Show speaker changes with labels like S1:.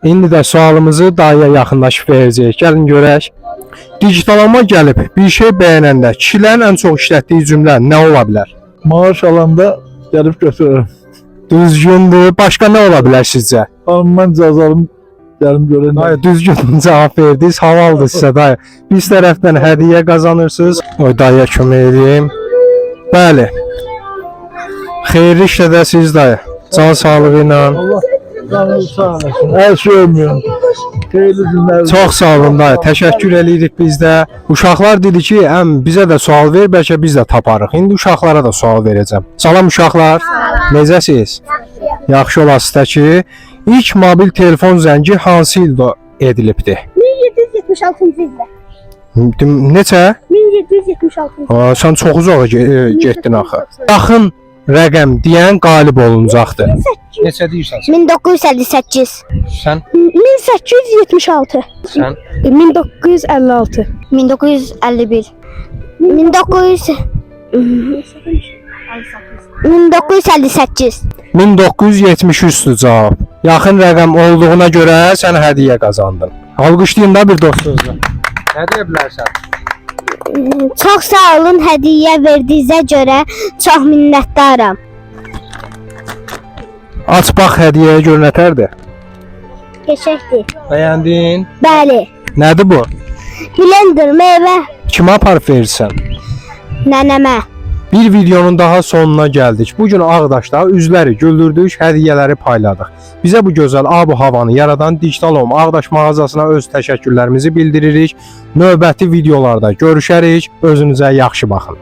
S1: İndi də sualımızı dayıya yaxınlaşıb verəcəyik. Gəlin görək. Digitalama gəlib bir şey bəyənəndə kişilərin ən çox işlətdiyi cümlə nə ola bilər?
S2: Maaş alanda gelip götürürüm.
S1: Düzgündür. Başqa nə ola bilər sizcə?
S2: Hanımdan cazalım gelim görelim.
S1: Dayı düzgün cavab verdiniz. Havaldır sizə dayı. Biz tərəfdən hədiyyə qazanırsınız. Oy dayıya kömək edeyim. Bəli. Xeyirli işlədəsiniz dayı. Can sağlığı ilə.
S2: Allah canını sağ olasın. Her şey ölmüyor. Hayırlı günler.
S1: Çox sağ olun dayı. Təşəkkür eləyirik biz də. Uşaqlar dedi ki, bizə də sual ver, bəlkə biz də taparıq. İndi uşaqlara da sual verəcəm. Salam uşaqlar. Necəsiz? Yaxşı olasınız ki, ilk mobil telefon zəngi hansı ildə edilibdi?
S3: 1776-cı ildə.
S1: Neçə?
S3: 1776-cı.
S1: Sən çox uzağa getdin axı. Yaxın rəqəm deyən qalib olunacaqdır. Neçə deyirsən?
S3: 1958.
S1: Sən?
S3: 1876.
S1: Sən?
S3: 1956. 1951. 1958.
S1: 1973-dür cavab. Yaxın rəqəm olduğuna görə sən hədiyyə qazandın. Alqışlayın da bir dostunuza. Nə deyə bilərsən?
S3: Çox sağ olun hədiyyə verdiyinizə görə çox minnətdaram.
S1: Aç bax hədiyyəyə gör nətərdir.
S3: Keçəkdir.
S1: Bəyəndin?
S3: Bəli.
S1: Nədir bu?
S3: Blender meyvə
S1: Kimə aparıb verirsən?
S3: nənəmə.
S1: Bir videonun daha sonuna gəldik. Bugün Ağdaşda üzləri güldürdük, hədiyyələri payladıq. Bizə bu gözəl ab-havanı yaradan Digital Home Ağdaş mağazasına öz təşəkkürlərimizi bildiririk. Növbəti videolarda görüşərik. Özünüzə yaxşı baxın.